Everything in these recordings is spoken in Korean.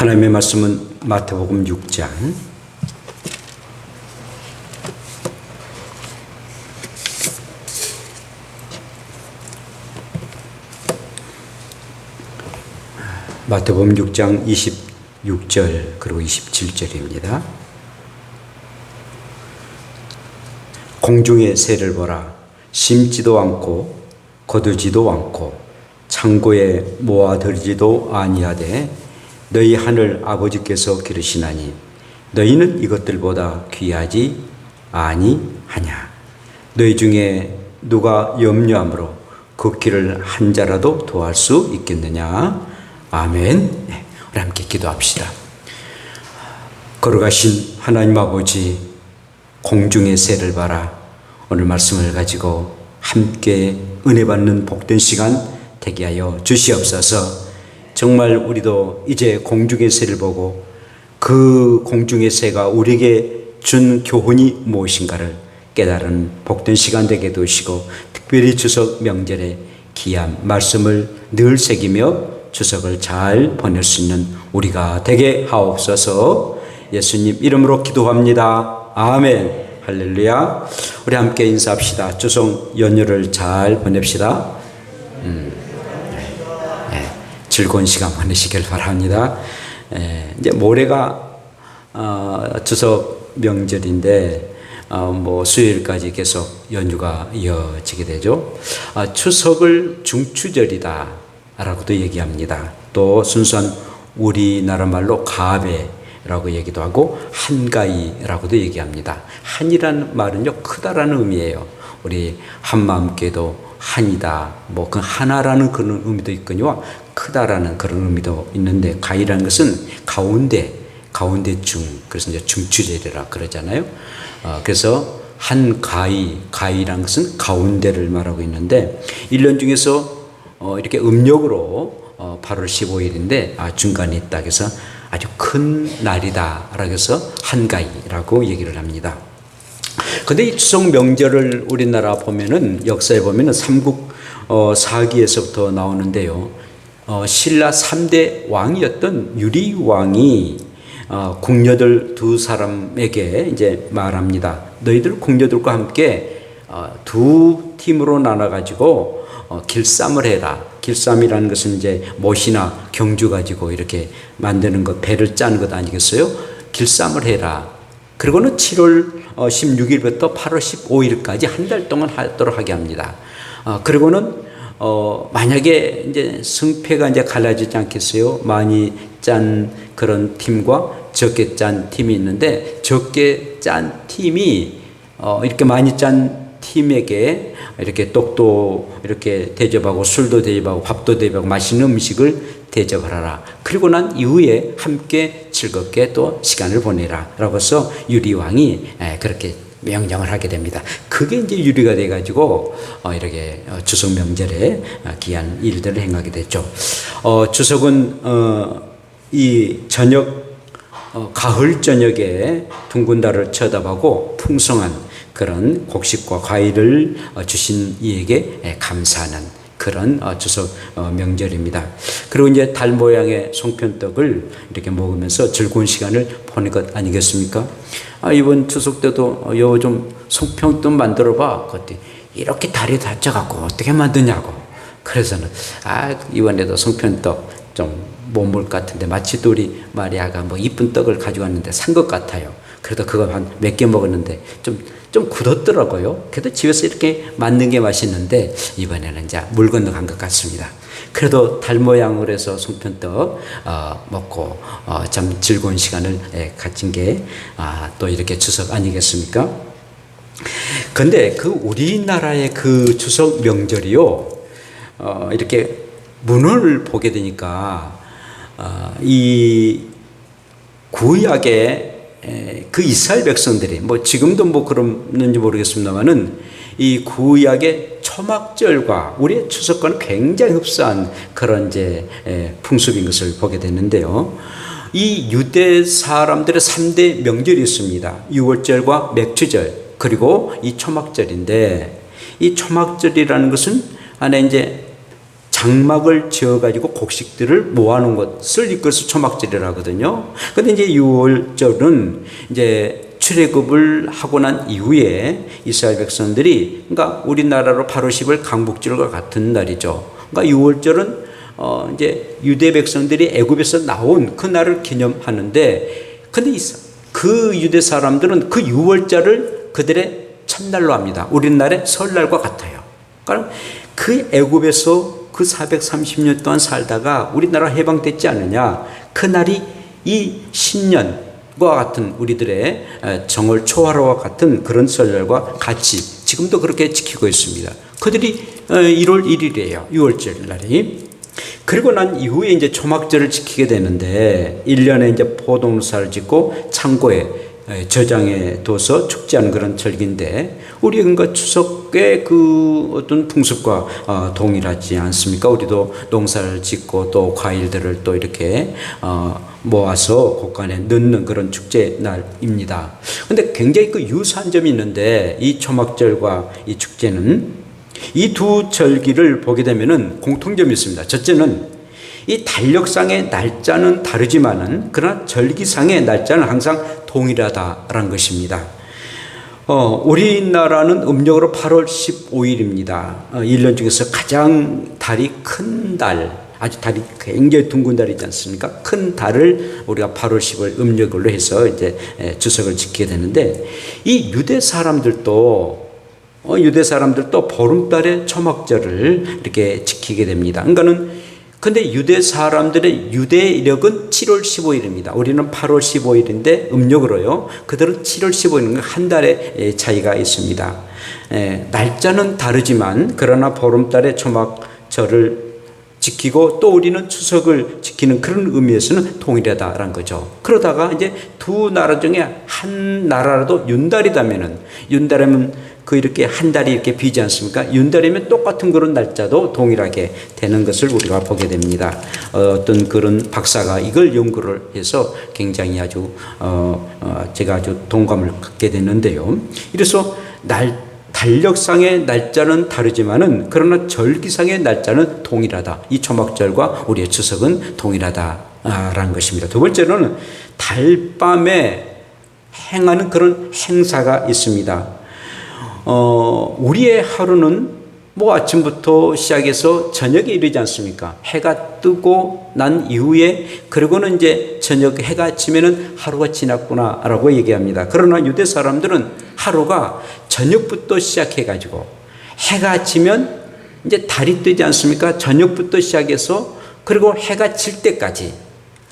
하나님의 말씀은 마태복음 6장 마태복음 6장 26절 그리고 27절입니다. 공중의 새를 보라. 심지도 않고 거두지도 않고 창고에 모아들지도 아니하되 너희 하늘 아버지께서 기르시나니 너희는 이것들보다 귀하지 아니하냐. 너희 중에 누가 염려함으로 그 길을 한 자라도 더할 수 있겠느냐. 아멘. 네, 우리 함께 기도합시다. 걸어가신 하나님 아버지, 공중의 새를 봐라. 오늘 말씀을 가지고 함께 은혜 받는 복된 시간 되게 하여 주시옵소서. 정말 우리도 이제 공중의 새를 보고 그 공중의 새가 우리에게 준 교훈이 무엇인가를 깨달은 복된 시간 되게 도시고, 특별히 추석 명절에 귀한 말씀을 늘 새기며 추석을 잘 보낼 수 있는 우리가 되게 하옵소서. 예수님 이름으로 기도합니다. 아멘. 할렐루야. 우리 함께 인사합시다. 추석 연휴를 잘 보냅시다. 즐거운 시간 보내시길 바랍니다. 이제 모레가 추석 명절인데 뭐 수요일까지 계속 연휴가 이어지게 되죠. 추석을 중추절이다 라고도 얘기합니다. 또 순수한 우리나라 말로 가베라고 얘기도 하고 한가위라고도 얘기합니다. 한이라는 말은요, 크다라는 의미예요. 우리 한마음교회도 한이다, 뭐 그 하나라는 그런 의미도 있거니와 크다라는 그런 의미도 있는데, 가위라는 것은 가운데중, 그래서 이제 중추절이라 그러잖아요. 그래서 한 가위라는 것은 가운데를 말하고 있는데, 1년 중에서 이렇게 음력으로 8월 15일인데 중간에 있다 그래서 아주 큰 날이다 라고 해서 한가위라고 얘기를 합니다. 근데 이 추석 명절을 우리나라 보면은, 역사에 보면은 삼국 사기에서부터 나오는데요. 신라 3대 왕이었던 유리 왕이 궁녀들 두 사람에게 이제 말합니다. 너희들 궁녀들과 함께 두 팀으로 나눠가지고 길쌈을 해라. 길쌈이라는 것은 이제 못이나 경주 가지고 이렇게 만드는 것, 배를 짜는 것 아니겠어요? 길쌈을 해라. 그리고는 7월 16일부터 8월 15일까지 한 달 동안 하도록 하게 합니다. 그리고는 만약에 이제 승패가 이제 갈라지지 않겠어요? 많이 짠 그런 팀과 적게 짠 팀이 있는데, 적게 짠 팀이 이렇게 많이 짠 팀에게 이렇게 떡도 이렇게 대접하고 술도 대접하고 밥도 대접하고 맛있는 음식을 대접하라. 그리고 난 이후에 함께 즐겁게 또 시간을 보내라 라고 해서 유리왕이 그렇게 명령을 하게 됩니다. 그게 이제 유리가 돼가지고 이렇게 추석 명절에 귀한 일들을 행하게 됐죠. 추석은 이 저녁 가을 저녁에 둥근 달을 쳐다보고 풍성한 그런 곡식과 과일을 주신 이에게 감사하는 그런 추석 명절입니다. 그리고 이제 달 모양의 송편떡을 이렇게 먹으면서 즐거운 시간을 보낼 것 아니겠습니까? 이번 추석 때도 요 좀 송편떡 만들어봐. 그때 이렇게 달이 다쳐갖고 어떻게 만드냐고. 그래서는 이번에도 송편떡 좀 못 먹을 것 같은데, 마치 또 우리 마리아가 뭐 이쁜 떡을 가져왔는데 산 것 같아요. 그래도 그거 한 몇 개 먹었는데 좀 굳었더라고요. 그래도 집에서 이렇게 만든 게 맛있는데 이번에는 이제 물 건너간 것 같습니다. 그래도 달 모양으로 해서 송편떡 먹고 참 즐거운 시간을 가진 게 또 이렇게 추석 아니겠습니까? 근데 그 우리나라의 그 추석 명절이요, 이렇게 문헌을 보게 되니까 이 구약의 그 이스라엘 백성들이, 뭐 지금도 뭐 그런지 모르겠습니다만은, 이 구약의 초막절과 우리의 추석과는 굉장히 흡사한 그런 이제 풍습인 것을 보게 되는데요. 이 유대 사람들의 3대 명절이 있습니다. 유월절과 맥주절, 그리고 이 초막절인데, 이 초막절이라는 것은 안에 이제 장막을 지어가지고 곡식들을 모아놓은 것을 이끌어서 초막절이라 하거든요. 근데 이제 6월절은 이제 출애굽을 하고 난 이후에 이스라엘 백성들이, 그러니까 우리나라로 8월 10일 강복절과 같은 날이죠. 그러니까 6월절은 이제 유대 백성들이 애굽에서 나온 그 날을 기념하는데, 근데 그 유대 사람들은 그 6월절을 그들의 첫날로 합니다. 우리나라의 설날과 같아요. 그러니까 그 애굽에서 그 430년 동안 살다가 우리나라 해방됐지 않느냐. 그날이 이 신년과 같은 우리들의 정월 초하루와 같은 그런 설날과 같이 지금도 그렇게 지키고 있습니다. 그들이 1월 1일이에요. 6월절 날이. 그리고 난 이후에 이제 초막절을 지키게 되는데 1년에 이제 포도농사를 짓고 창고에 저장해 둬서 축제하는 그런 절기인데, 우리 그러니까 추석의 그 어떤 풍습과 동일하지 않습니까? 우리도 농사를 짓고 또 과일들을 또 이렇게 모아서 곳간에 넣는 그런 축제 날입니다. 근데 굉장히 그 유사한 점이 있는데, 이 초막절과 이 축제는 이 두 절기를 보게 되면은 공통점이 있습니다. 첫째는 이 달력상의 날짜는 다르지만은 그러나 절기상의 날짜는 항상 동일하다라는 것입니다. 우리나라는 음력으로 8월 15일입니다. 1년 중에서 가장 달이 큰 달, 아주 달이 굉장히 둥근 달이지 않습니까? 큰 달을 우리가 8월 10일 음력으로 해서 이제 추석을 지키게 되는데, 이 유대 사람들도 보름달의 초막절을 이렇게 지키게 됩니다. 그러니까는 근데 유대 사람들의 유대력은 7월 15일입니다. 우리는 8월 15일인데 음력으로요. 그들은 7월 15일인 한 달의 차이가 있습니다. 날짜는 다르지만 그러나 보름달의 초막절을 지키고 또 우리는 추석을 지키는 그런 의미에서는 동일하다라는 거죠. 그러다가 이제 두 나라 중에 한 나라라도 윤달이라면은, 윤달이면 그 이렇게 한 달이 이렇게 비지 않습니까? 윤달이면 똑같은 그런 날짜도 동일하게 되는 것을 우리가 보게 됩니다. 어떤 그런 박사가 이걸 연구를 해서 굉장히 아주 제가 아주 동감을 갖게 됐는데요. 이래서 달력상의 날짜는 다르지만은 그러나 절기상의 날짜는 동일하다. 이 초막절과 우리의 추석은 동일하다라는 것입니다. 두 번째로는 달밤에 행하는 그런 행사가 있습니다. 우리의 하루는 뭐 아침부터 시작해서 저녁에 이르지 않습니까? 해가 뜨고 난 이후에, 그리고는 이제 저녁 해가 지면은 하루가 지났구나라고 얘기합니다. 그러나 유대 사람들은 하루가 저녁부터 시작해가지고 해가 지면 이제 달이 뜨지 않습니까? 저녁부터 시작해서 그리고 해가 질 때까지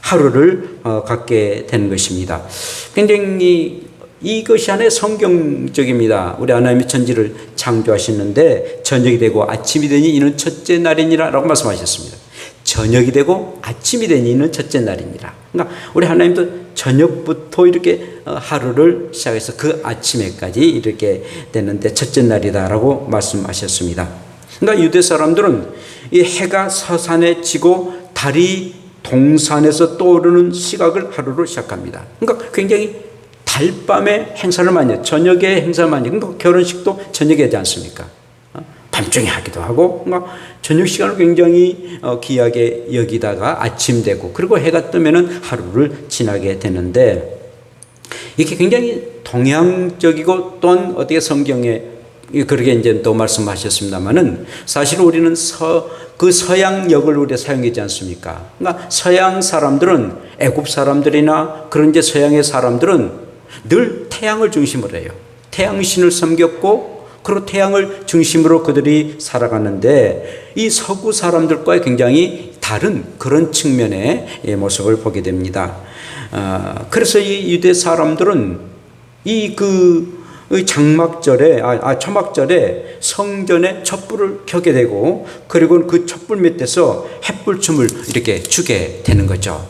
하루를 갖게 되는 것입니다. 굉장히 이것이 하나의 성경적입니다. 우리 하나님이 천지를 창조하시는데 저녁이 되고 아침이 되니 이는 첫째 날이니라 라고 말씀하셨습니다. 저녁이 되고 아침이 되니 이는 첫째 날이니라. 그러니까 우리 하나님도 저녁부터 이렇게 하루를 시작해서 그 아침에까지 이렇게 되는데 첫째 날이다라고 말씀하셨습니다. 그러니까 유대 사람들은 이 해가 서산에 지고 달이 동산에서 떠오르는 시각을 하루로 시작합니다. 그러니까 굉장히 달밤에 행사를 많이 해요. 저녁에 행사를 많이 해요. 그러니까 결혼식도 저녁에 하지 않습니까? 밤중에 하기도 하고, 그러니까 저녁 시간을 굉장히 귀하게 여기다가 아침 되고, 그리고 해가 뜨면은 하루를 지나게 되는데, 이게 굉장히 동양적이고 또한 어떻게 성경에 그렇게 이제 또 말씀하셨습니다만은, 사실 우리는 그 서양역을 우리가 사용하지 않습니까? 그러니까 서양 사람들은, 애굽 사람들이나 그런 이제 서양의 사람들은 늘 태양을 중심으로 해요. 태양신을 섬겼고, 그리고 태양을 중심으로 그들이 살아가는데, 이 서구 사람들과의 굉장히 다른 그런 측면의 모습을 보게 됩니다. 그래서 이 유대 사람들은 이 장막절에, 초막절에 성전에 촛불을 켜게 되고, 그리고 그 촛불 밑에서 햇불춤을 이렇게 추게 되는 거죠.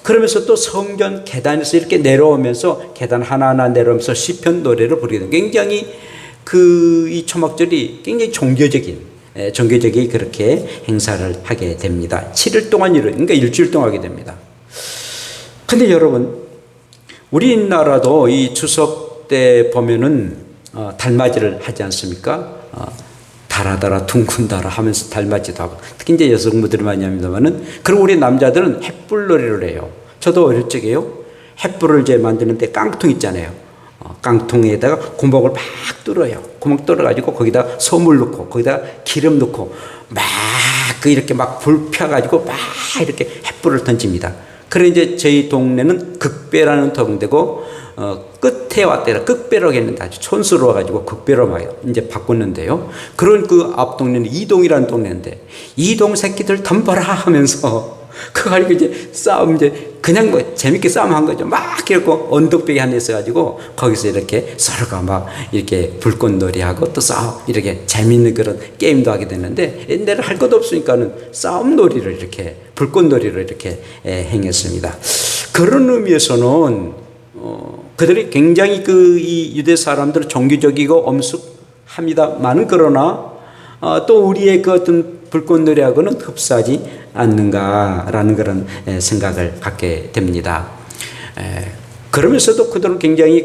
그러면서 또 성전 계단에서 이렇게 내려오면서 계단 하나하나 내려오면서 시편 노래를 부르게 됩니다. 굉장히 이 초막절이 굉장히 종교적인 그렇게 행사를 하게 됩니다. 7일 동안 그러니까 일주일 동안 하게 됩니다. 근데 여러분, 우리나라도 이 추석 때 보면은 달맞이를 하지 않습니까? 달아달아 둥근달아 하면서 닮았지도 하고, 특히 이제 여성분들이 많이 합니다만은, 그리고 우리 남자들은 횃불놀이를 해요. 저도 어릴 적에요, 횃불을 이제 만드는데 깡통 있잖아요. 깡통에다가 구멍을 막 뚫어요. 구멍 뚫어가지고 거기다 소물 넣고 거기다 기름 넣고 막 이렇게 막 불 펴가지고 막 이렇게 횃불을 던집니다. 그래 이제 저희 동네는 극배라는 동네고 끝에 왔대라 끝배라고 했는데 아주 촌스러워 가지고 극배로 막 이제 바꿨는데요. 그런 그 앞 동네는 이동이라는 동네인데 이동 새끼들 덤벼라 하면서 그거 가지고 이제 싸움 이제 그냥 뭐 재밌게 싸움한 거죠. 막 이러고 언덕배기 하나 있어가지고 거기서 이렇게 서로가 막 이렇게 불꽃놀이하고 또 싸움 이렇게 재밌는 그런 게임도 하게 되는데 옛날에 할 것도 없으니까는 싸움놀이를 이렇게 불꽃놀이를 이렇게 행했습니다. 그런 의미에서는 그들이 굉장히 이 유대 사람들은 종교적이고 엄숙합니다만은 그러나 또 우리의 그 어떤 불꽃놀이하고는 흡사하지 않는가라는 그런 생각을 갖게 됩니다. 그러면서도 그들은 굉장히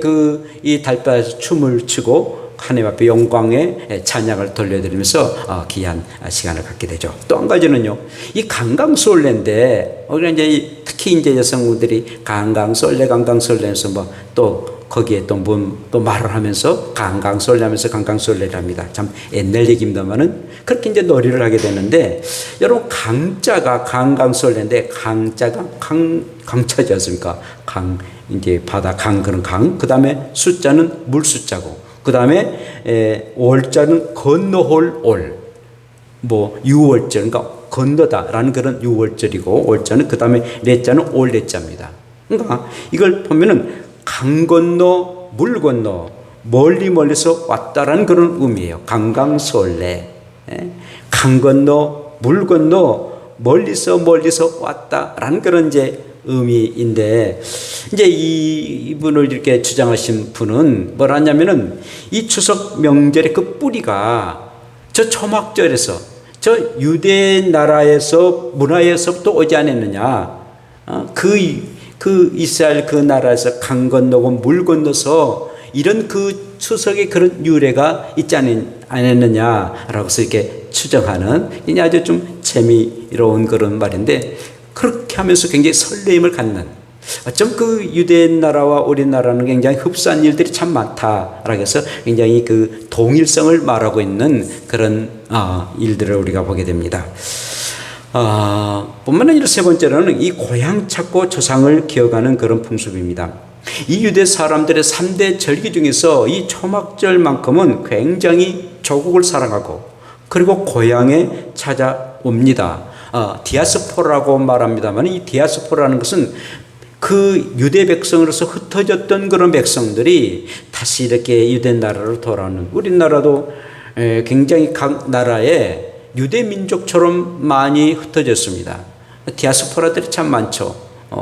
이 달바에서 춤을 추고 하나님 앞에 영광의 찬양을 돌려드리면서 귀한 시간을 갖게 되죠. 또 한 가지는요, 이 강강술래인데 우리가 이제 특히 이제 여성분들이 강강술래에서 뭐 또 거기에 또 말을 하면서 강강술래하면서 강강술래를 합니다. 참 옛날 얘기입니다만은 그렇게 이제 놀이를 하게 되는데, 여러분 강자가 강강술래인데 강자가 강자지 않습니까? 이제 바다 그런 그 다음에 숫자는 물 숫자고, 그 다음에 월자는 건너올 올, 뭐 유월절, 그러니까 건너다라는 그런 유월절이고, 월자는 그 다음에 레자는 올레자입니다. 그러니까 이걸 보면은 강 건너 물 건너 멀리서 왔다라는 그런 의미예요. 강강술래. 강 건너 물 건너 멀리서 왔다라는 그런 이제 의미인데, 이제 이분을 이렇게 주장하신 분은 뭐라 하냐면은 이 추석 명절의 그 뿌리가 저 초막절에서 저 유대 나라에서 문화에서부터 오지 않았느냐. 그 이스라엘 그 나라에서 강 건너고 물 건너서 이런 그 추석의 그런 유래가 있지 않았느냐라고 해서 이렇게 추정하는 아주 좀 재미로운 그런 말인데, 그렇게 하면서 굉장히 설레임을 갖는, 어쩜 그 유대 나라와 우리나라는 굉장히 흡사한 일들이 참 많다라고 해서 굉장히 그 동일성을 말하고 있는 그런 일들을 우리가 보게 됩니다. 뿐만 아니라 세 번째로는 이 고향 찾고 조상을 기억하는 그런 풍습입니다. 이 유대 사람들의 3대 절기 중에서 이 초막절만큼은 굉장히 조국을 사랑하고 그리고 고향에 찾아옵니다. 디아스포라고 말합니다만, 이 디아스포라는 것은 그 유대 백성으로서 흩어졌던 그런 백성들이 다시 이렇게 유대 나라로 돌아오는, 우리나라도 굉장히 각 나라에 유대 민족처럼 많이 흩어졌습니다. 디아스포라들이 참 많죠.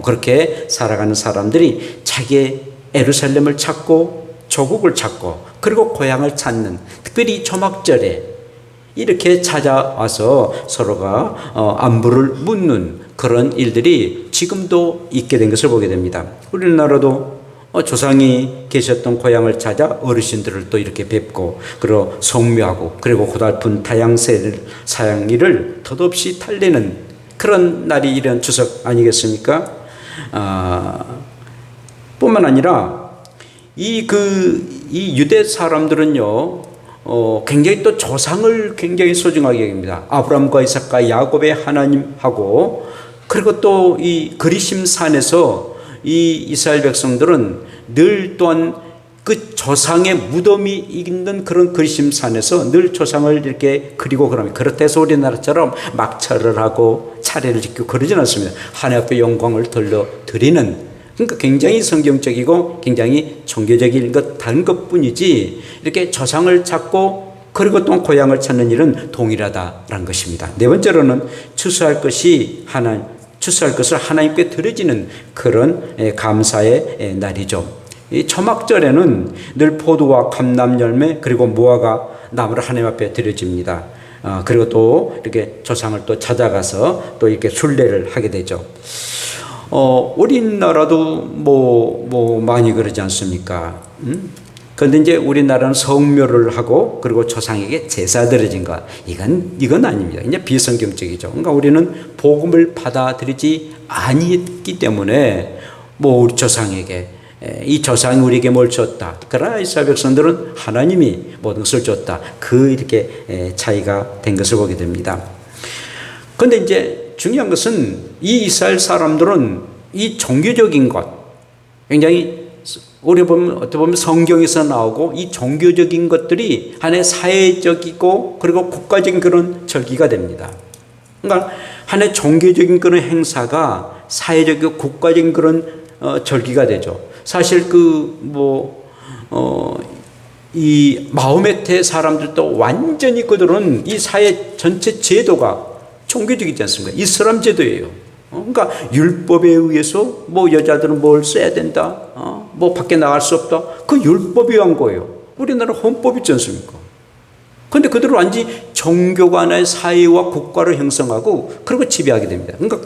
그렇게 살아가는 사람들이 자기의 예루살렘을 찾고 조국을 찾고 그리고 고향을 찾는, 특별히 초막절에 이렇게 찾아와서 서로가 안부를 묻는 그런 일들이 지금도 있게 된 것을 보게 됩니다. 우리나라도 조상이 계셨던 고향을 찾아 어르신들을 또 이렇게 뵙고 그리고 성묘하고 그리고 고달픈 사양일을 덧없이 달래는 그런 날이 이런 추석 아니겠습니까? 뿐만 아니라 이 유대 사람들은요, 굉장히 또 조상을 굉장히 소중하게 여깁니다. 아브라함과 이삭과 야곱의 하나님하고, 그리고 또 이 그리심 산에서 이 이스라엘 백성들은 늘 또한 그 조상의 무덤이 있는 그런 그리심 산에서 늘 조상을 이렇게 그리고 그러면, 그렇다 해서 우리나라처럼 막차를 하고 차례를 짓고 그러진 않습니다. 하나님 앞에 영광을 돌려드리는, 그러니까 굉장히 성경적이고 굉장히 종교적인 다른 것뿐이지 이렇게 조상을 찾고 그리고 또 고향을 찾는 일은 동일하다라는 것입니다. 네 번째로는 추수할 것을 하나님께 드려지는 그런 감사의 날이죠. 이 초막절에는 늘 포도와 감람 열매 그리고 무화과 나무를 하나님 앞에 드려집니다. 그리고 또 이렇게 조상을 또 찾아가서 또 이렇게 순례를 하게 되죠. 우리나라도 뭐 많이 그러지 않습니까? 그런데 이제 우리나라는 성묘를 하고 그리고 조상에게 제사 드려진 것, 이건 아닙니다. 이제 비성경적이죠. 그러니까 우리는 복음을 받아들이지 아니했기 때문에 뭐 우리 조상에게, 이 조상이 우리에게 뭘 줬다. 그러나 이스라엘 백성들은 하나님이 모든 것을 줬다. 이렇게 차이가 된 것을 보게 됩니다. 그런데 이제 중요한 것은 이 이스라엘 사람들은 이 종교적인 것, 굉장히 우리 보면 어떻게 보면 성경에서 나오고 이 종교적인 것들이 하나의 사회적이고 그리고 국가적인 그런 절기가 됩니다. 그러니까 하나의 종교적인 그런 행사가 사회적이고 국가적인 그런 절기가 되죠. 사실 이 마호메트의 사람들도 완전히 그들은 이 사회 전체 제도가 종교적이지 않습니까? 이슬람 제도예요. 그러니까 율법에 의해서 뭐 여자들은 뭘 써야 된다, 뭐 밖에 나갈 수 없다. 그 율법이 한 거예요. 우리나라 헌법이 있지 않습니까? 그런데 그들은 완전히 종교가 하나의 사회와 국가를 형성하고 그리고 지배하게 됩니다. 그러니까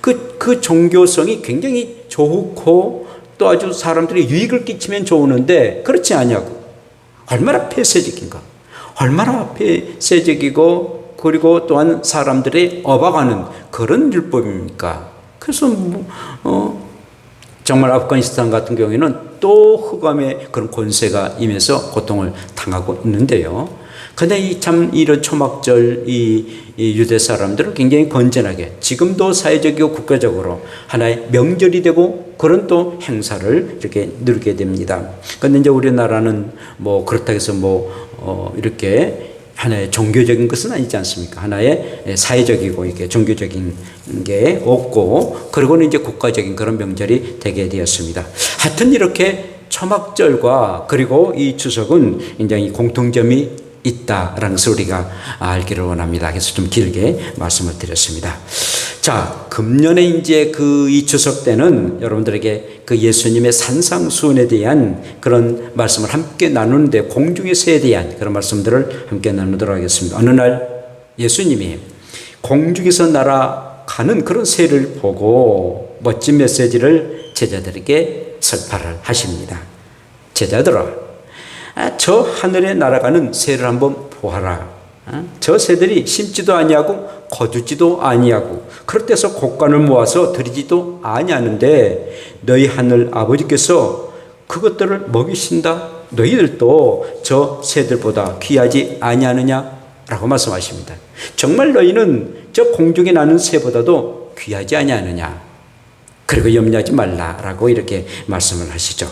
그 종교성이 굉장히 좋고 또 아주 사람들이 유익을 끼치면 좋으는데 그렇지 않냐고. 얼마나 폐쇄적인가. 얼마나 폐쇄적이고 그리고 또한 사람들의 업어가는 그런 율법입니까? 그래서 정말 아프가니스탄 같은 경우에는 또 흑암의 그런 권세가 임해서 고통을 당하고 있는데요. 그런데 이런 초막절 이 유대 사람들은 굉장히 건전하게 지금도 사회적이고 국가적으로 하나의 명절이 되고 그런 또 행사를 이렇게 누리게 됩니다. 그런데 이제 우리나라는 뭐 그렇다고 해서 이렇게 하나의 종교적인 것은 아니지 않습니까? 하나의 사회적이고 이게 종교적인 게 없고 그리고는 이제 국가적인 그런 명절이 되게 되었습니다. 하여튼 이렇게 초막절과 그리고 이 추석은 굉장히 공통점이 있다라는 것을 우리가 알기를 원합니다. 그래서 좀 길게 말씀을 드렸습니다. 자, 금년에 이제 이 추석 때는 여러분들에게 그 예수님의 산상수훈에 대한 그런 말씀을 함께 나누는데 공중의 새에 대한 그런 말씀들을 함께 나누도록 하겠습니다. 어느 날 예수님이 공중에서 날아가는 그런 새를 보고 멋진 메시지를 제자들에게 설파를 하십니다. 제자들아, 저 하늘에 날아가는 새를 한번 보아라. 저 새들이 심지도 아니하고 거두지도 아니하고 그럴 때서 곡간을 모아서 들이지도 아니하는데 너희 하늘 아버지께서 그것들을 먹이신다. 너희들도 저 새들보다 귀하지 아니하느냐라고 말씀하십니다. 정말 너희는 저 공중에 나는 새보다도 귀하지 아니하느냐. 그리고 염려하지 말라라고 이렇게 말씀을 하시죠.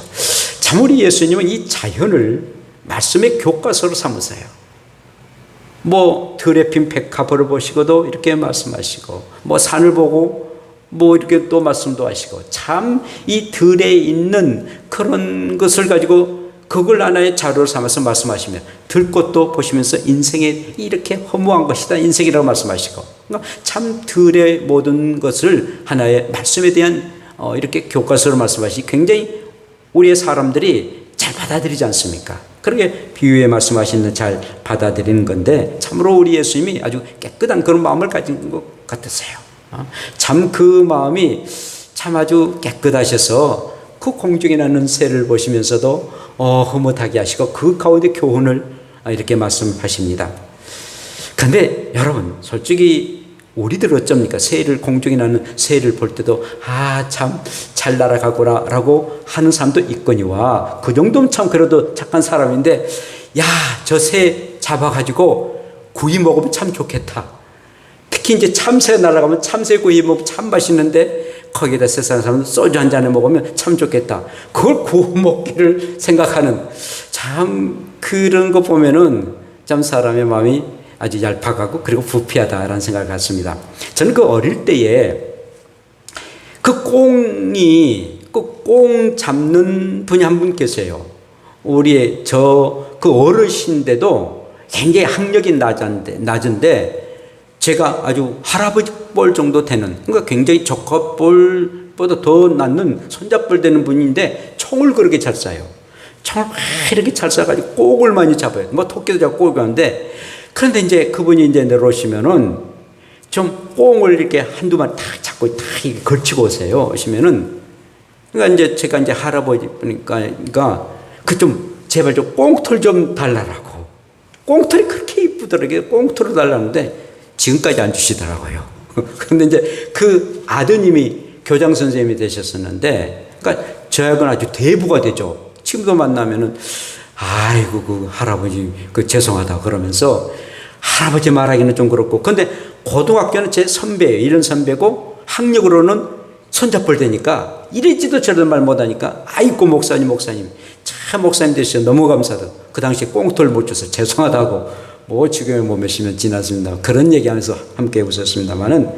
참 우리 예수님은 이 자연을 말씀의 교과서로 삼으세요. 들에 핀 백합을 보시고도 이렇게 말씀하시고 산을 보고 이렇게 또 말씀도 하시고 참 이 들에 있는 그런 것을 가지고 그걸 하나의 자료로 삼아서 말씀하시면 들꽃도 보시면서 인생에 이렇게 허무한 것이다 인생이라고 말씀하시고 참 들의 모든 것을 하나의 말씀에 대한 이렇게 교과서로 말씀하시 굉장히 우리의 사람들이 잘 받아들이지 않습니까? 그렇게 비유에 말씀하시는 잘 받아들이는 건데 참으로 우리 예수님이 아주 깨끗한 그런 마음을 가진 것 같으세요. 참 그 마음이 참 아주 깨끗하셔서 그 공중에 나는 새를 보시면서도 흐뭇하게 하시고 그 가운데 교훈을 이렇게 말씀하십니다. 그런데 여러분 솔직히 우리들 어쩝니까? 공중에 나는 새를 볼 때도 참 잘 날아가구나 라고 하는 사람도 있거니와 그 정도면 참 그래도 착한 사람인데 저 새 잡아가지고 구이 먹으면 참 좋겠다. 특히 이제 참새 날아가면 참새 구이 먹으면 참 맛있는데 거기에다 세상 사람은 소주 한 잔에 먹으면 참 좋겠다. 그걸 구워 먹기를 생각하는 참 그런 거 보면은 참 사람의 마음이 아주 얄팍하고 그리고 부패하다라는 생각을 갖습니다. 저는 그 어릴 때에 그 꽁 잡는 분이 한 분 계세요. 우리의 그 어르신인데도 굉장히 학력이 낮은데 제가 아주 할아버지 뻘 정도 되는 그러니까 굉장히 조카뻘보다 더 낫는 손자뻘 되는 분인데 총을 그렇게 잘 쏴요. 총을 이렇게 잘 쏴가지고 꼭을 많이 잡아요. 토끼도 잡고 꼭을 하는데 그런데 이제 그분이 이제 내려오시면은 좀 꽁을 이렇게 한두 마리 탁 잡고 탁 이렇게 걸치고 오세요. 오시면은 그러니까 이제 제가 이제 할아버지 보니까 그 좀 제발 좀 꽁털 좀 달라라고. 꽁털이 그렇게 이쁘더라고요. 꽁털을 달라는데 지금까지 안 주시더라고요. 그런데 이제 그 아드님이 교장 선생님이 되셨었는데, 그러니까 저하고는 아주 대부가 되죠. 지금도 만나면은 아이고 그 할아버지 그 죄송하다 그러면서, 할아버지 말하기는 좀 그렇고, 근데 고등학교는 제 선배예요. 이런 선배고 학력으로는 손잡벌 되니까 이래지도 저런 말 못하니까, 아이고 목사님 참 목사님 되셔서 너무 감사하다. 그 당시에 꽁털 못 줘서 죄송하다고, 뭐 지금에 뭐 몇십 년 지났습니다. 그런 얘기하면서 함께 웃었습니다만은,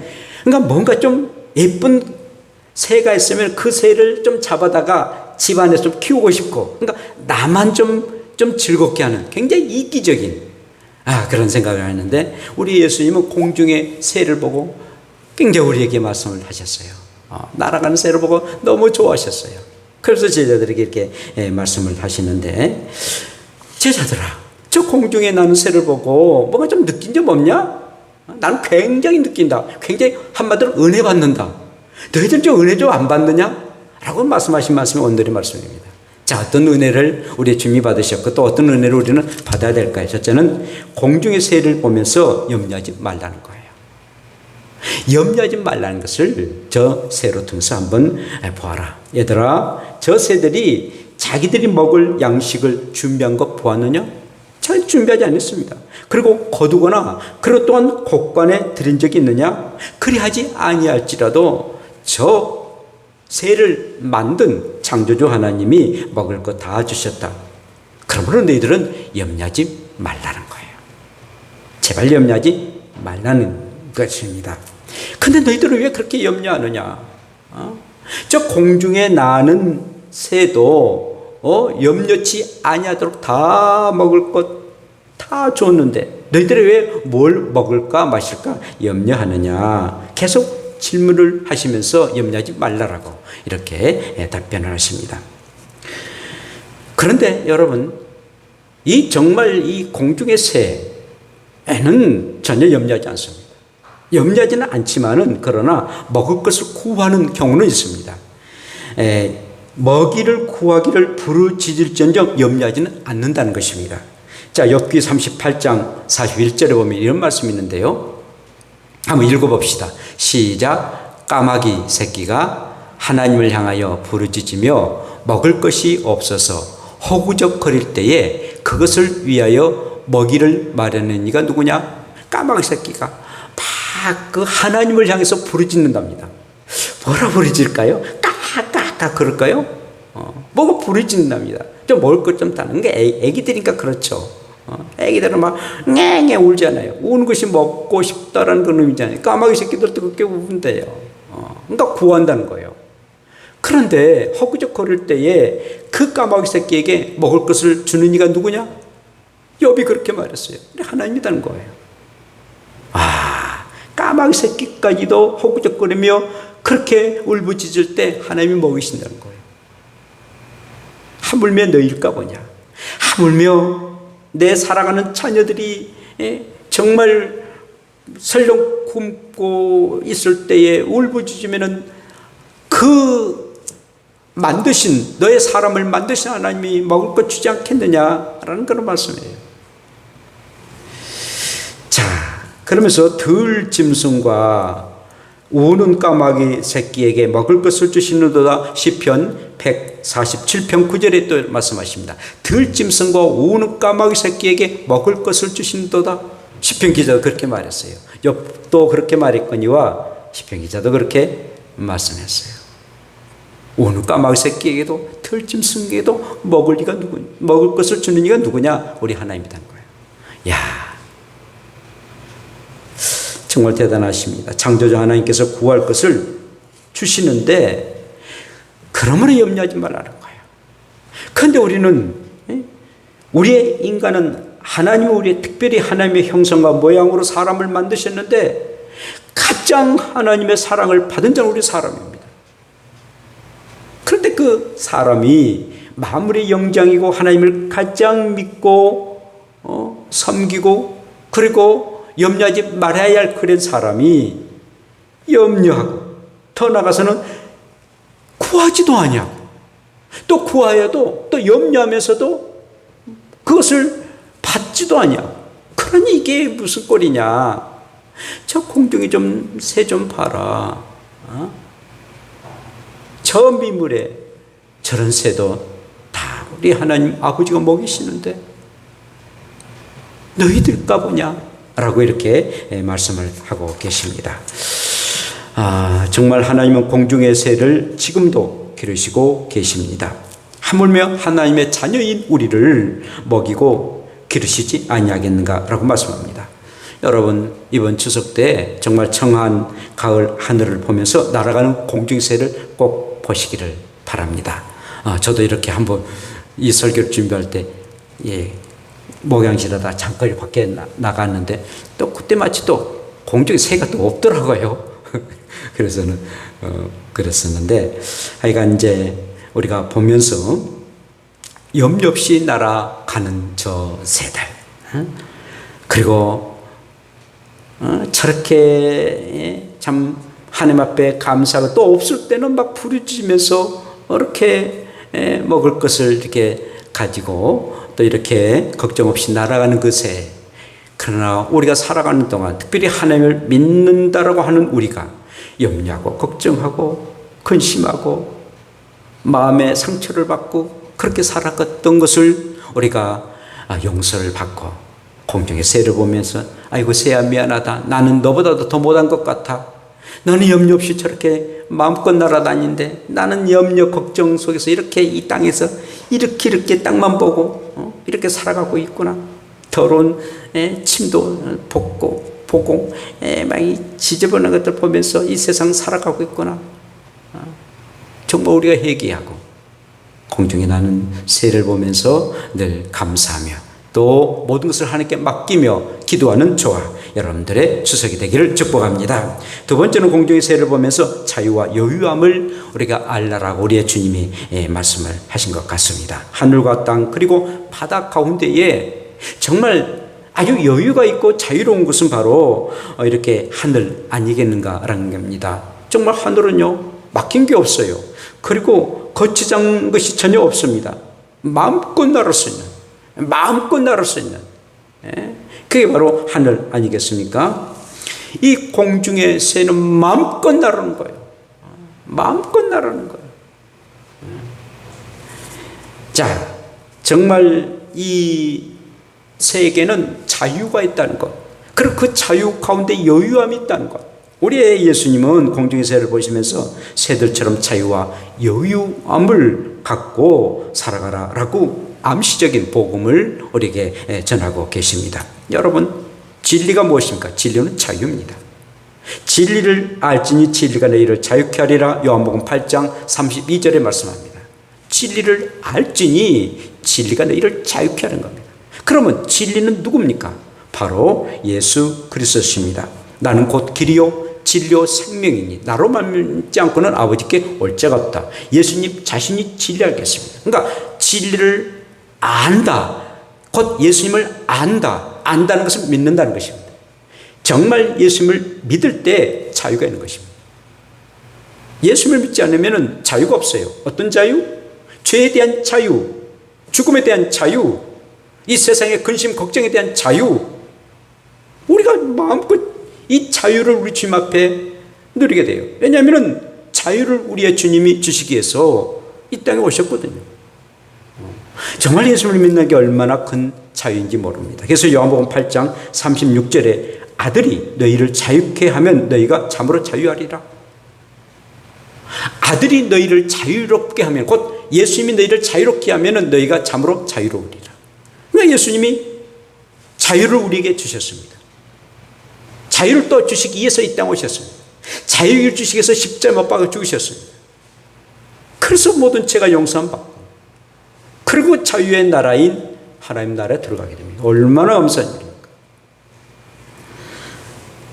그러니까 뭔가 좀 예쁜 새가 있으면 그 새를 좀 잡아다가 집안에서 좀 키우고 싶고, 그러니까 나만 좀 즐겁게 하는 굉장히 이기적인 그런 생각을 했는데, 우리 예수님은 공중의 새를 보고 굉장히 우리에게 말씀을 하셨어요. 날아가는 새를 보고 너무 좋아하셨어요. 그래서 제자들에게 이렇게 말씀을 하시는데, 제자들아, 저 공중에 나는 새를 보고 뭔가 좀 느낀 점 없냐? 나는 굉장히 느낀다. 굉장히 한마디로 은혜 받는다. 너희들 좀 은혜 좀 안 받느냐? 라고 말씀하신 말씀이 오늘의 말씀입니다. 자, 어떤 은혜를 우리 주님이 받으셨고 또 어떤 은혜를 우리는 받아야 될까요? 첫째는 공중의 새를 보면서 염려하지 말라는 거예요. 염려하지 말라는 것을 저 새로 통해서 한번 보아라. 얘들아, 저 새들이 자기들이 먹을 양식을 준비한 것 보았느냐? 잘 준비하지 않았습니다. 그리고 거두거나 그것 또한 곡관에 들인 적이 있느냐? 그리하지 아니할지라도 저 새를 만든 창조주 하나님이 먹을 것 다 주셨다. 그러므로 너희들은 염려하지 말라는 거예요. 제발 염려하지 말라는 것입니다. 근데 너희들은 왜 그렇게 염려하느냐? 저 공중에 나는 새도 염려치 아니하도록 다 먹을 것 다 줬는데 너희들이 왜 뭘 먹을까 마실까 염려하느냐? 계속 질문을 하시면서 염려하지 말라라고 이렇게 답변을 하십니다. 그런데 여러분, 정말 이 공중의 새에는 전혀 염려하지 않습니다. 염려하지는 않지만은, 그러나 먹을 것을 구하는 경우는 있습니다. 먹이를 구하기를 부르짖을지언정 염려하지는 않는다는 것입니다. 자, 욥기 38장 41절에 보면 이런 말씀이 있는데요. 한번 읽어봅시다. 시작. 까마귀 새끼가 하나님을 향하여 부르짖으며 먹을 것이 없어서 허구적거릴 때에 그것을 위하여 먹이를 마련하는 이가 누구냐? 까마귀 새끼가 막 그 하나님을 향해서 부르짖는답니다. 뭐라 부르짖을까요? 까까까 그럴까요? 뭐가 부르짖는답니다. 좀 먹을 것 좀 따는 게 애기들이니까 그렇죠. 애기들은 막 넹넹 울잖아요. 우는 것이 먹고 싶다라는 그런 의미잖아요. 까마귀 새끼들도 그렇게 우는데요. 그러니까 구한다는 거예요. 그런데 허구적거릴 때에 그 까마귀 새끼에게 먹을 것을 주는 이가 누구냐? 욥이 그렇게 말했어요. 하나님이라는 거예요. 까마귀 새끼까지도 허구적거리며 그렇게 울부짖을 때 하나님이 먹이신다는 거예요. 하물며 너희일까 보냐? 하물며 내 사랑하는 자녀들이 정말 설령 굶고 있을 때에 울부짖으면은 그 만드신, 너의 사람을 만드신 하나님이 먹을 것 주지 않겠느냐라는 그런 말씀이에요. 자, 그러면서 들짐승과 우는 까마귀 새끼에게 먹을 것을 주시는도다. 시편 147편 9절에 또 말씀하십니다. 들짐승과 우는 까마귀 새끼에게 먹을 것을 주시는도다. 시편 기자도 그렇게 말했어요. 욥도 그렇게 말했거니와 시편 기자도 그렇게 말씀했어요. 우는 까마귀 새끼에게도 들짐승에게도 먹을 것을 주는 이가 누구냐? 우리 하나님이라는 거예요. 야, 정말 대단하십니다. 창조주 하나님께서 구할 것을 주시는데 그러므로 염려하지 말라는 거예요. 그런데 우리의 인간은 하나님이 우리의 특별히 하나님의 형상과 모양으로 사람을 만드셨는데 가장 하나님의 사랑을 받은 자는 우리 사람입니다. 그런데 그 사람이 만물의 영장이고 하나님을 가장 믿고 섬기고 그리고 염려하지 말아야 할 그런 사람이 염려하고 더 나아가서는 구하지도 아니하고 또 구하여도 또 염려하면서도 그것을 받지도 않냐. 그러니 이게 무슨 꼴이냐. 저 공중에 좀 새 좀 봐라. 저 미물에 저런 새도 다 우리 하나님 아버지가 먹이시는데 너희들까 보냐? 라고 이렇게 말씀을 하고 계십니다. 정말 하나님은 공중의 새를 지금도 기르시고 계십니다. 하물며 하나님의 자녀인 우리를 먹이고 기르시지 아니하겠는가라고 말씀합니다. 여러분, 이번 추석 때 정말 청한 가을 하늘을 보면서 날아가는 공중의 새를 꼭 보시기를 바랍니다. 저도 이렇게 한번 이 설교를 준비할 때 목양실하다 잠깐 밖에 나갔는데 또 그때 마치 또 공중에 새가 또 없더라고요. 그래서는 그랬었는데 하여간 이제 우리가 보면서 염려 없이 날아가는 저 새들, 그리고 저렇게 참 하나님 앞에 감사가 또 없을 때는 막 부르짖으면서 이렇게 먹을 것을 이렇게 가지고 또 이렇게 걱정 없이 날아가는 그 새. 그러나 우리가 살아가는 동안 특별히 하나님을 믿는다라고 하는 우리가 염려하고 걱정하고 근심하고 마음의 상처를 받고 그렇게 살아갔던 것을 우리가 용서를 받고 공중의 새를 보면서 아이고 새야 미안하다. 나는 너보다도 더 못한 것 같아. 너는 염려 없이 저렇게 마음껏 날아다니는데 나는 염려 걱정 속에서 이렇게 이 땅에서 이렇게 땅만 보고 이렇게 살아가고 있구나. 더러운 침도 보고 막 지저분한 것들 보면서 이 세상 살아가고 있구나. 정말 우리가 회개하고 공중에 나는 새를 보면서 늘 감사하며 또 모든 것을 하나님께 맡기며 기도하는 저와 여러분들의 추석이 되기를 축복합니다. 두 번째는 공중의 새를 보면서 자유와 여유함을 우리가 알라라고 우리의 주님이 말씀을 하신 것 같습니다. 하늘과 땅 그리고 바다 가운데에 정말 아주 여유가 있고 자유로운 것은 바로 이렇게 하늘 아니겠는가라는 겁니다. 정말 하늘은요 막힌 게 없어요. 그리고 거치장한 것이 전혀 없습니다. 마음껏 날을 수 있는 그게 바로 하늘 아니겠습니까? 이 공중의 새는 마음껏 나르는 거예요. 마음껏 나르는 거예요. 자, 정말 이 새에게는 자유가 있다는 것, 그리고 그 자유 가운데 여유함이 있다는 것. 우리의 예수님은 공중의 새를 보시면서 새들처럼 자유와 여유함을 갖고 살아가라라고 암시적인 복음을 우리에게 전하고 계십니다. 여러분, 진리가 무엇입니까? 진리는 자유입니다. 진리를 알지니 진리가 너희를 자유케 하리라. 요한복음 8장 32절에 말씀합니다. 진리를 알지니 진리가 너희를 자유케 하는 겁니다. 그러면 진리는 누굽니까? 바로 예수 그리스도십니다. 나는 곧 길이요 진리요 생명이니 나로 말미암지 않고는 아버지께 올 자가 없다. 예수님 자신이 진리하겠습니다. 그러니까 진리를 안다. 곧 예수님을 안다는 것은 믿는다는 것입니다. 정말 예수님을 믿을 때 자유가 있는 것입니다. 예수님을 믿지 않으면 자유가 없어요. 어떤 자유? 죄에 대한 자유, 죽음에 대한 자유, 이 세상의 근심 걱정에 대한 자유. 우리가 마음껏 이 자유를 우리 주님 앞에 누리게 돼요. 왜냐하면 자유를 우리의 주님이 주시기 위해서 이 땅에 오셨거든요. 정말 예수를 믿는 게 얼마나 큰 자유인지 모릅니다. 그래서 요한복음 8장 36절에 아들이 너희를 자유케 하면 너희가 참으로 자유하리라. 아들이 너희를 자유롭게 하면, 곧 예수님이 너희를 자유롭게 하면 너희가 참으로 자유로우리라. 그러니까 예수님이 자유를 우리에게 주셨습니다. 자유를 또 주시기 위해서 이 땅에 오셨습니다. 자유를 주시기 위해서 십자가에 못 박아 죽으셨습니다. 그래서 모든 죄가 용서받고 그리고 자유의 나라인 하나님 나라에 들어가게 됩니다. 얼마나 감사한 일입니까?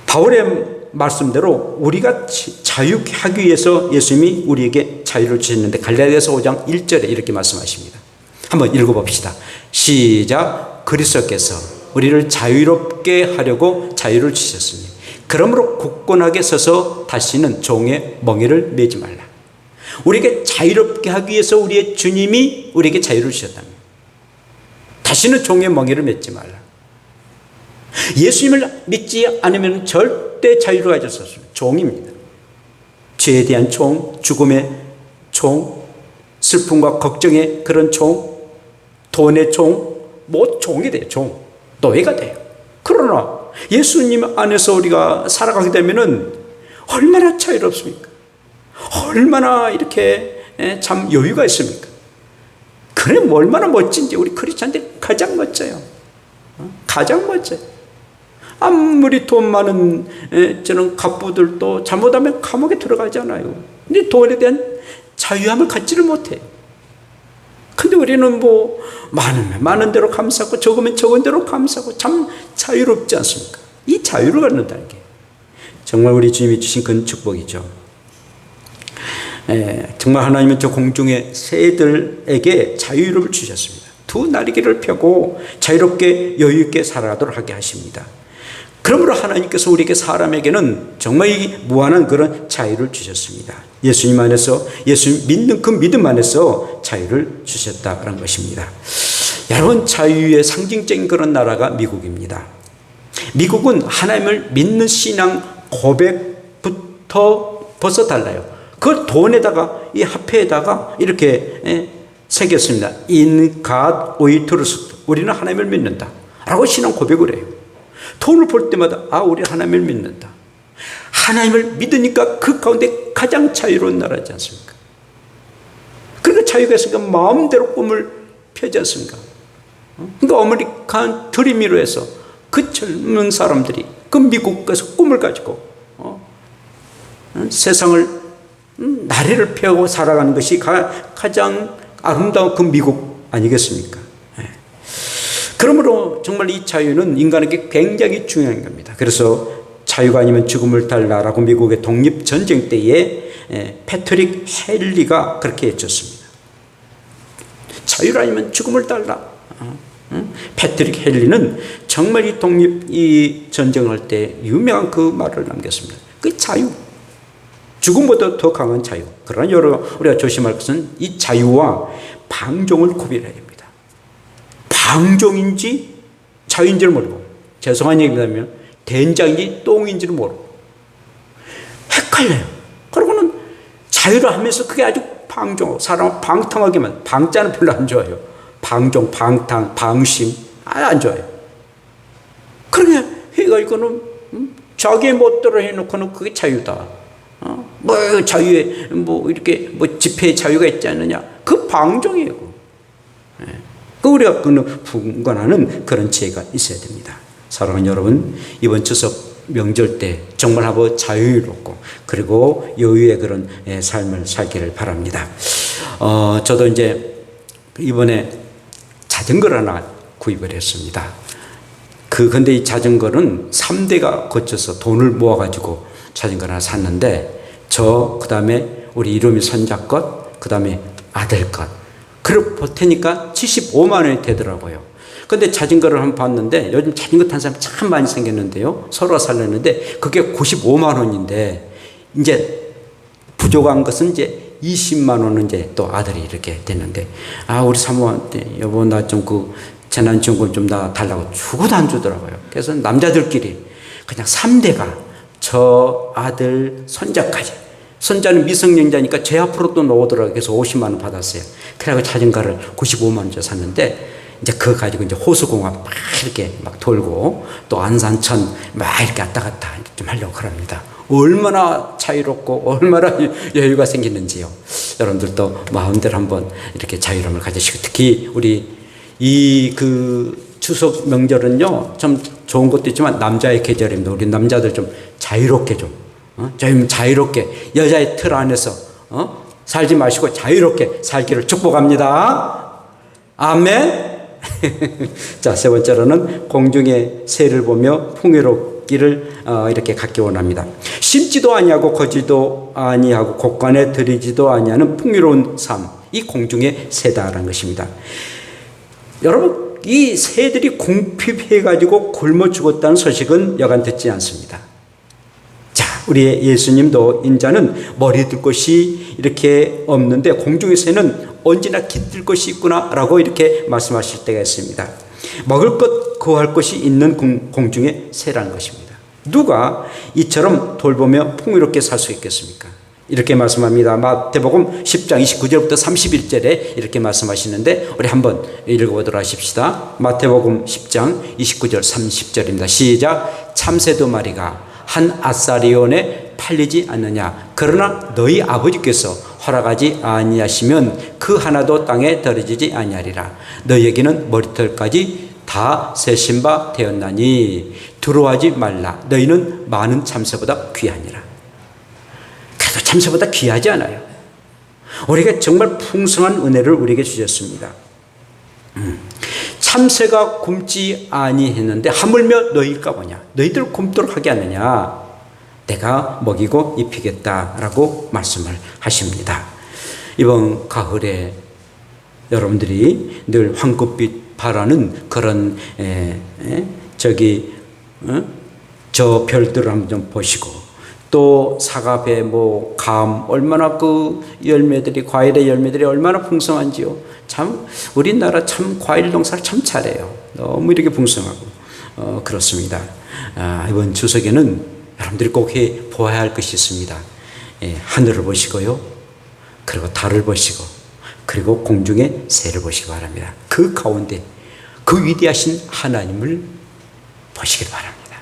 바울의 말씀대로 우리가 자유케 하기 위해서 예수님이 우리에게 자유를 주셨는데 갈라디아서 5장 1절에 이렇게 말씀하십니다. 한번 읽어봅시다. 시작. 그리스도께서 우리를 자유롭게 하려고 자유를 주셨으니 그러므로 굳건하게 서서 다시는 종의 멍에를 매지 말라. 우리에게 자유롭게 하기 위해서 우리의 주님이 우리에게 자유를 주셨답니다. 다시는 종의 멍에를 맺지 말라. 예수님을 믿지 않으면 절대 자유를 가질 수 없습니다. 종입니다. 죄에 대한 종, 죽음의 종, 슬픔과 걱정의 그런 종, 돈의 종, 뭐 종이 돼요. 종, 노예가 돼요. 그러나 예수님 안에서 우리가 살아가게 되면은 얼마나 자유롭습니까? 얼마나 이렇게 참 여유가 있습니까? 그래 얼마나 멋진지. 우리 크리스찬들이 가장 멋져요. 가장 멋져요. 아무리 돈 많은 저는 갑부들도 잘못하면 감옥에 들어가잖아요. 근데 돈에 대한 자유함을 갖지를 못해요. 근데 우리는 뭐 많으면 많은 대로 감사하고 적으면 적은 대로 감사하고 참 자유롭지 않습니까? 이 자유를 갖는다는 게 정말 우리 주님이 주신 큰 축복이죠. 정말 하나님은 저 공중의 새들에게 자유를 주셨습니다. 두 날개를 펴고 자유롭게 여유있게 살아가도록 하게 하십니다. 그러므로 하나님께서 우리에게 사람에게는 정말 이 무한한 그런 자유를 주셨습니다. 예수님 안에서, 예수님 믿는 그 믿음 안에서 자유를 주셨다는 것입니다. 여러분, 자유의 상징적인 그런 나라가 미국입니다. 미국은 하나님을 믿는 신앙 고백부터 벌써 달라요. 그 돈에다가, 이 화폐에다가 이렇게 새겼습니다. In God we trust. 우리는 하나님을 믿는다 라고 신앙 고백을 해요. 돈을 볼 때마다 우리 하나님을 믿는다. 하나님을 믿으니까 그 가운데 가장 자유로운 나라지 않습니까? 그러니까 자유가 있으니까 마음대로 꿈을 펴지 않습니까? 그러니까 아메리칸 드림으로 해서 그 젊은 사람들이 그 미국에서 꿈을 가지고 세상을 나래를 펴고 살아가는 것이 가장 아름다운 그 미국 아니겠습니까? 그러므로 정말 이 자유는 인간에게 굉장히 중요한 겁니다. 그래서 자유가 아니면 죽음을 달라라고 미국의 독립전쟁 때에 패트릭 헨리가 그렇게 해줬습니다. 자유가 아니면 죽음을 달라. 패트릭 헨리는 정말 이 전쟁을 할 때 유명한 그 말을 남겼습니다. 그 자유. 죽음보다 더 강한 자유. 그러나 우리가 조심할 것은 이 자유와 방종을 구별해야 됩니다. 방종인지 자유인지를 모르고, 죄송한 얘기라면 된장인지 똥인지를 모르고 헷갈려요. 그러고는 자유를 하면서 그게 아주 방종, 사람을 방탕하게만, 방자는 별로 안 좋아요. 방종, 방탕, 방심 안 좋아요. 그러게 해가지고는 자기 멋대로 해놓고는 그게 자유다. 뭐 자유에 뭐 이렇게 뭐 집회의 자유가 있지 않느냐? 그 방종이에요. 그 우리가 분간하는 그런 지혜가 있어야 됩니다. 사랑하는 여러분, 이번 추석 명절 때 정말 한번 자유롭고 그리고 여유의 그런 삶을 살기를 바랍니다. 저도 이제 이번에 자전거를 하나 구입을 했습니다. 근데 이 자전거는 3대가 거쳐서 돈을 모아가지고 자전거를 하나 샀는데, 그 다음에 우리 이름이 손자 것, 그 다음에 아들 것, 그걸 보태니까 75만 원이 되더라고요. 근데 자전거를 한번 봤는데, 요즘 자전거 탄 사람이 참 많이 생겼는데요. 서로가 살렸는데, 그게 95만 원인데, 이제 부족한 것은 이제 20만 원은 이제 또 아들이 이렇게 됐는데, 우리 사모한테, 여보, 나 좀 재난지원금 좀 달라고 주고도 안 주더라고요. 그래서 남자들끼리 그냥 3대가 저 아들, 손자까지. 손자는 미성년자니까 제 앞으로 또 나오더라고요. 그래서 50만 원 받았어요. 그래서 자전거를 95만 원짜리 샀는데, 이제 그거 가지고 이제 호수공원 막 이렇게 막 돌고 또 안산천 막 이렇게 왔다 갔다 좀 하려고 그럽니다. 얼마나 자유롭고 얼마나 여유가 생기는지요. 여러분들도 마음대로 한번 이렇게 자유로움을 가지시고, 특히 우리 추석 명절은요, 좀 좋은 것도 있지만 남자의 계절입니다. 우리 남자들 좀 자유롭게 좀 자유롭게 여자의 틀 안에서 살지 마시고 자유롭게 살기를 축복합니다. 아멘. 자, 세 번째로는 공중의 새를 보며 풍요롭기를 이렇게 갖기 원합니다. 심지도 아니하고 거지도 아니하고 곡간에 들이지도 아니하는 풍요로운 삶, 이 공중의 새다라는 것입니다. 여러분, 이 새들이 궁핍해가지고 굶어 죽었다는 소식은 여간 듣지 않습니다. 자, 우리의 예수님도 인자는 머리 둘 곳이 이렇게 없는데 공중의 새는 언제나 깃들 것이 있구나라고 이렇게 말씀하실 때가 있습니다. 먹을 것, 거할 것이 있는 공중의 새라는 것입니다. 누가 이처럼 돌보며 풍요롭게 살 수 있겠습니까? 이렇게 말씀합니다. 마태복음 10장 29절부터 31절에 이렇게 말씀하시는데 우리 한번 읽어보도록 하십시다. 마태복음 10장 29절 30절입니다. 시작. 참새 두 마리가 한 아사리온에 팔리지 않느냐. 그러나 너희 아버지께서 허락하지 아니하시면 그 하나도 땅에 떨어지지 아니하리라. 너희에게는 머리털까지 다 세신 바 되었나니 두려워하지 말라. 너희는 많은 참새보다 귀하니라. 그래도 참새보다 귀하지 않아요. 우리가 정말 풍성한 은혜를 우리에게 주셨습니다. 참새가 굶지 아니했는데 하물며 너희일까 보냐. 너희들 굶도록 하게 하느냐. 내가 먹이고 입히겠다라고 말씀을 하십니다. 이번 가을에 여러분들이 늘 황급빛 바라는 그런 저 별들을 한번 좀 보시고, 또 사과배, 감, 얼마나 그 열매들이, 과일의 열매들이 얼마나 풍성한지요. 참 우리나라 참 과일 농사를 참 잘해요. 너무 이렇게 풍성하고 그렇습니다. 이번 추석에는 여러분들이 꼭 보아야 할 것이 있습니다. 하늘을 보시고요, 그리고 달을 보시고, 그리고 공중의 새를 보시기 바랍니다. 그 가운데 그 위대하신 하나님을 보시길 바랍니다.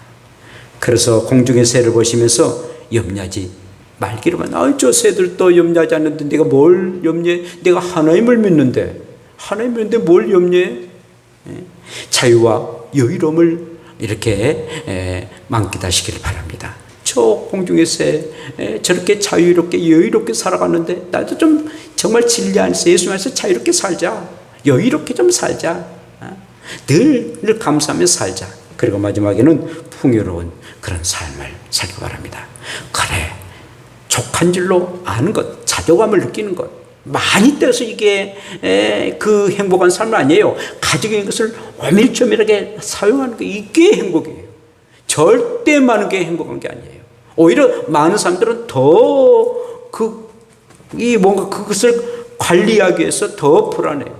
그래서 공중의 새를 보시면서 염려하지 말기로만. 저 새들도 염려하지 않는데 내가 뭘 염려해? 내가 하나님을 믿는데 뭘 염려해? 자유와 여유로움을 이렇게 만끽하시기를 바랍니다. 저 공중의 새 저렇게 자유롭게 여유롭게 살아가는데 나도 좀 정말 진리 안에서, 예수 안에서 자유롭게 살자, 여유롭게 좀 살자, 늘 감사하며 살자. 그리고 마지막에는 풍요로운 그런 삶을 살기 바랍니다. 그래, 족한 줄로 아는 것, 자존감을 느끼는 것, 많이 떼서 이게 그 행복한 삶은 아니에요. 가지고 있는 것을 오밀조밀하게 사용하는 게 이게 행복이에요. 절대 많은 게 행복한 게 아니에요. 오히려 많은 사람들은 더 뭔가 그것을 관리하기 위해서 더 불안해요.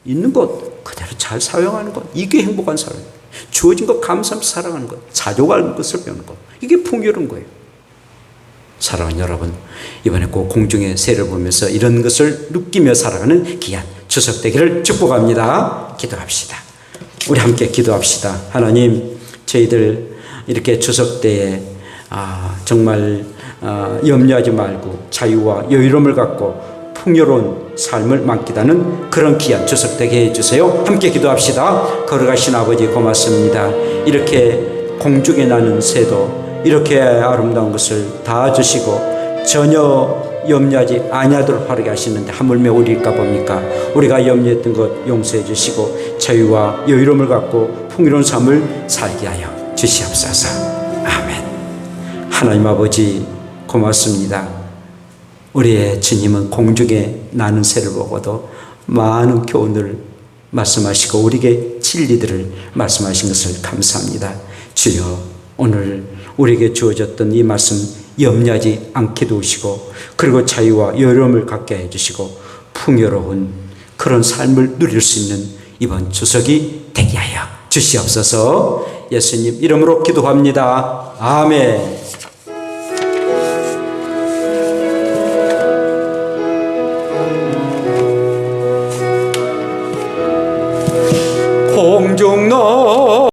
있는 것 그대로 잘 사용하는 것, 이게 행복한 삶이에요. 주어진 것 감사하면서 살아가는 것, 자족하는 것을 배우는 것, 이게 풍요로운 거예요. 사랑하는 여러분, 이번에 꼭 공중의 새를 보면서 이런 것을 느끼며 살아가는 귀한 추석 되기를 축복합니다. 기도합시다. 우리 함께 기도합시다. 하나님, 저희들 이렇게 추석 때에 정말 염려하지 말고 자유와 여유로움을 갖고 풍요로운 삶을 만끽하는 그런 귀한 추석 되게 해주세요. 함께 기도합시다. 걸어가신 아버지 고맙습니다. 이렇게 공중에 나는 새도 이렇게 아름다운 것을 다 주시고 전혀 염려하지 아니하도록 하게 하시는데 하물며 우리일까 봅니까? 우리가 염려했던 것 용서해 주시고 자유와 여유로움을 갖고 풍요로운 삶을 살게 하여 주시옵소서. 아멘. 하나님 아버지 고맙습니다. 우리의 주님은 공중에 나는 새를 보고도 많은 교훈을 말씀하시고 우리에게 진리들을 말씀하신 것을 감사합니다. 주여, 오늘 우리에게 주어졌던 이 말씀 염려하지 않게 도우시고, 그리고 자유와 여유로움을 갖게 해주시고 풍요로운 그런 삶을 누릴 수 있는 이번 추석이 되게 하여 주시옵소서. 예수님 이름으로 기도합니다. 아멘.